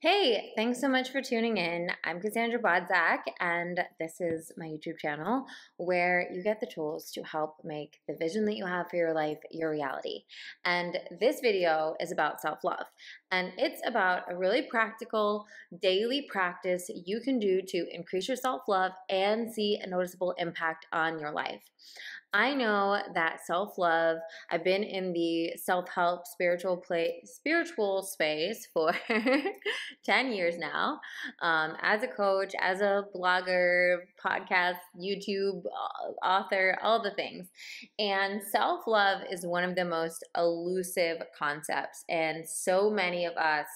Hey, thanks so much for tuning in. I'm Cassandra Bodzak, and this is my YouTube channel where you get the tools to help make the vision that you have for your life your reality. And this video is about self-love, and it's about a really practical daily practice you can do to increase your self-love and see a noticeable impact on your life. I know that self-love, I've been in the self-help spiritual space for 10 years now, as a coach, as a blogger, podcast, YouTube author, all the things. And self-love is one of the most elusive concepts, and so many of us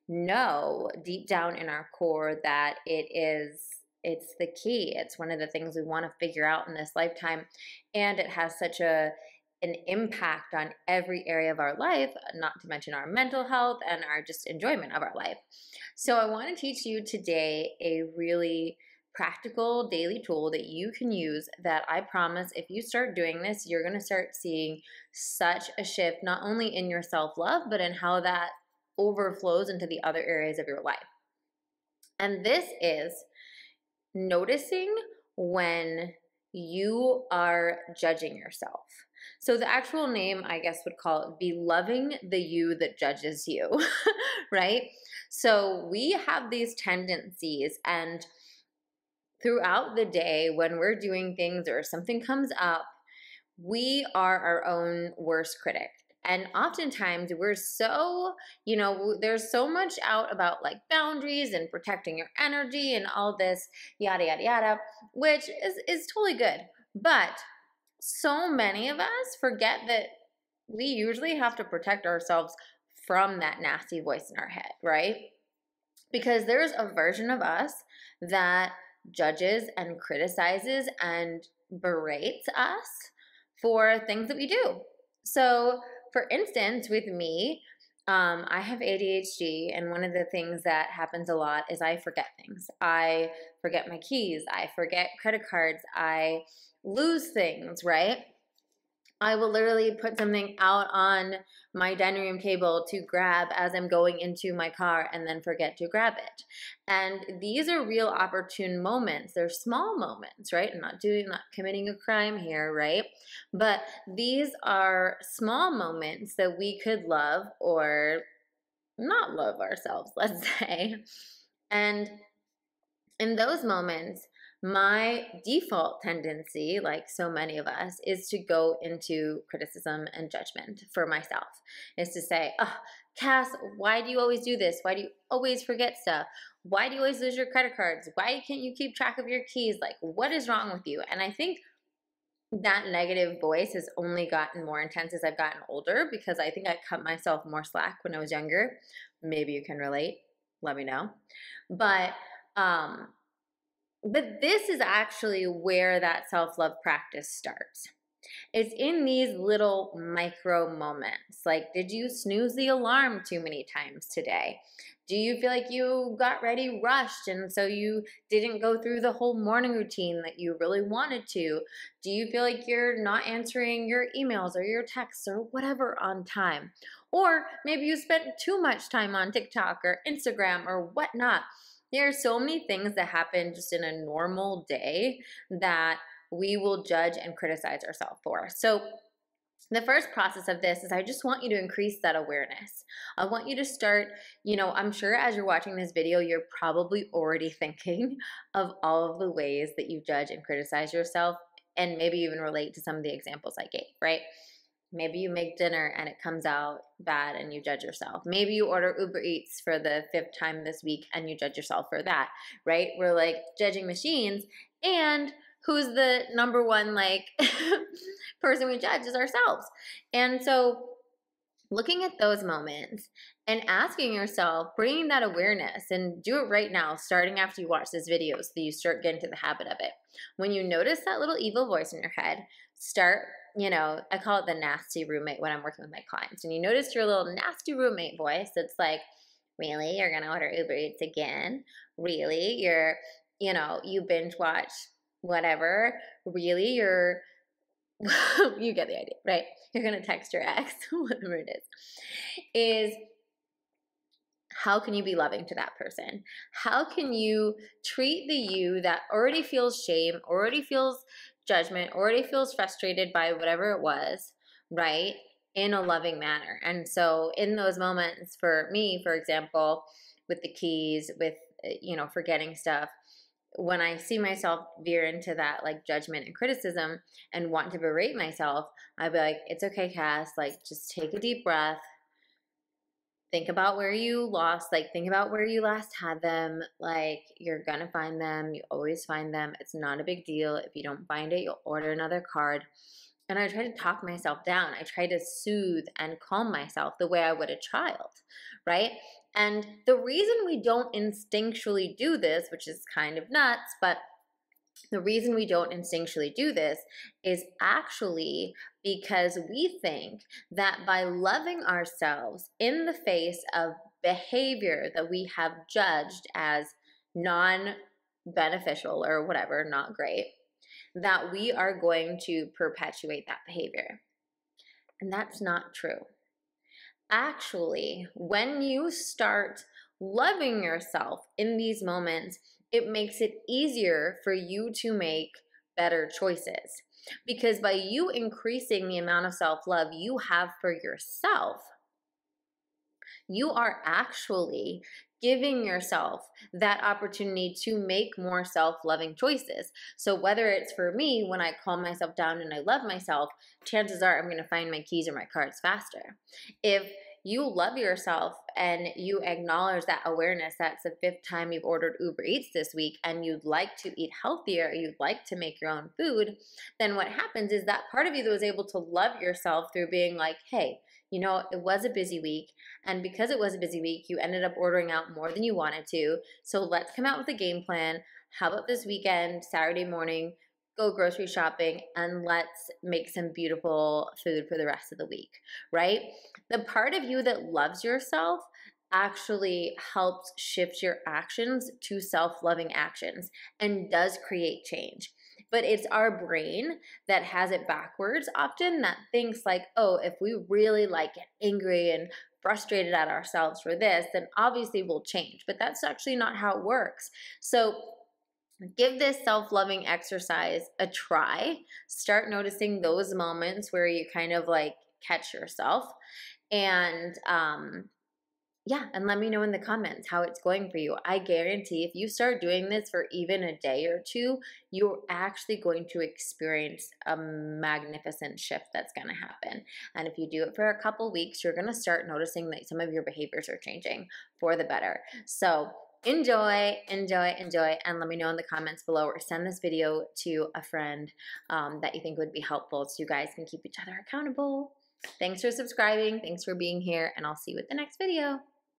know deep down in our core that it's the key. It's one of the things we want to figure out in this lifetime, and it has such an impact on every area of our life, not to mention our mental health and our just enjoyment of our life. So I want to teach you today a really practical daily tool that you can use that I promise if you start doing this, you're going to start seeing such a shift, not only in your self-love, but in how that overflows into the other areas of your life. And this is noticing when you are judging yourself. So the actual name, I guess, would call it be loving the you that judges you, right? So we have these tendencies, and throughout the day when we're doing things or something comes up, we are our own worst critic. And oftentimes we're so, there's so much out about like boundaries and protecting your energy and all this yada, yada, yada, which is totally good. But so many of us forget that we usually have to protect ourselves from that nasty voice in our head, right? Because there's a version of us that judges and criticizes and berates us for things that we do. So for instance, with me, I have ADHD, and one of the things that happens a lot is I forget things. I forget my keys. I forget credit cards. I lose things, right? I will literally put something out on my dining room table to grab as I'm going into my car and then forget to grab it. And these are real opportune moments. They're small moments, right? I'm not committing a crime here, right? But these are small moments that we could love or not love ourselves, let's say. And in those moments, my default tendency, like so many of us, is to go into criticism and judgment for myself. Is to say, oh, Cass, why do you always do this? Why do you always forget stuff? Why do you always lose your credit cards? Why can't you keep track of your keys? Like, what is wrong with you? And I think that negative voice has only gotten more intense as I've gotten older, because I think I cut myself more slack when I was younger. Maybe you can relate. Let me know. But this is actually where that self-love practice starts. It's in these little micro moments. Like, did you snooze the alarm too many times today? Do you feel like you got ready rushed and so you didn't go through the whole morning routine that you really wanted to? Do you feel like you're not answering your emails or your texts or whatever on time? Or maybe you spent too much time on TikTok or Instagram or whatnot. There are so many things that happen just in a normal day that we will judge and criticize ourselves for. So the first process of this is I just want you to increase that awareness. I want you to start, I'm sure as you're watching this video, you're probably already thinking of all of the ways that you judge and criticize yourself, and maybe even relate to some of the examples I gave, right? Maybe you make dinner and it comes out bad and you judge yourself. Maybe you order Uber Eats for the 5th time this week and you judge yourself for that, right? We're like judging machines, and who's the number one person we judge is ourselves. And so looking at those moments and asking yourself, bringing that awareness, and do it right now, starting after you watch this video so that you start getting to the habit of it. When you notice that little evil voice in your head, start, I call it the nasty roommate when I'm working with my clients. And you notice your little nasty roommate voice that's like, really? You're going to order Uber Eats again? Really? You binge watch whatever? Really? You get the idea, right? You're going to text your ex, whatever it is how can you be loving to that person? How can you treat the you that already feels shame, already feels judgment, already feels frustrated by whatever it was, right? In a loving manner. And so in those moments, for me, for example, with the keys, with, forgetting stuff, when I see myself veer into that like judgment and criticism and want to berate myself, I'd be like, it's okay, Cass, like just take a deep breath. Think about where you lost, like think about where you last had them. Like you're gonna find them. You always find them. It's not a big deal. If you don't find it, you'll order another card. And I try to talk myself down. I try to soothe and calm myself the way I would a child, right? And the reason we don't instinctually do this, which is kind of nuts, but the reason we don't instinctually do this is actually because we think that by loving ourselves in the face of behavior that we have judged as non-beneficial or whatever, not great, that we are going to perpetuate that behavior. And that's not true. Actually, when you start loving yourself in these moments, it makes it easier for you to make better choices. Because by you increasing the amount of self-love you have for yourself, you are actually giving yourself that opportunity to make more self-loving choices. So whether it's for me, when I calm myself down and I love myself, chances are I'm going to find my keys or my cards faster. If you love yourself and you acknowledge that awareness that's the 5th time you've ordered Uber Eats this week and you'd like to eat healthier, you'd like to make your own food, then what happens is that part of you that was able to love yourself through being like, hey, it was a busy week, and because it was a busy week, you ended up ordering out more than you wanted to, so let's come out with a game plan. How about this weekend, Saturday morning, go grocery shopping, and let's make some beautiful food for the rest of the week, right? The part of you that loves yourself actually helps shift your actions to self-loving actions and does create change. But it's our brain that has it backwards often, that thinks like, oh, if we really like get angry and frustrated at ourselves for this, then obviously we'll change. But that's actually not how it works. So give this self-loving exercise a try. Start noticing those moments where you kind of like catch yourself. And and let me know in the comments how it's going for you. I guarantee if you start doing this for even a day or two, you're actually going to experience a magnificent shift that's going to happen. And if you do it for a couple weeks, you're going to start noticing that some of your behaviors are changing for the better. So enjoy, and let me know in the comments below, or send this video to a friend that you think would be helpful so you guys can keep each other accountable. Thanks for subscribing. Thanks for being here, and I'll see you with the next video.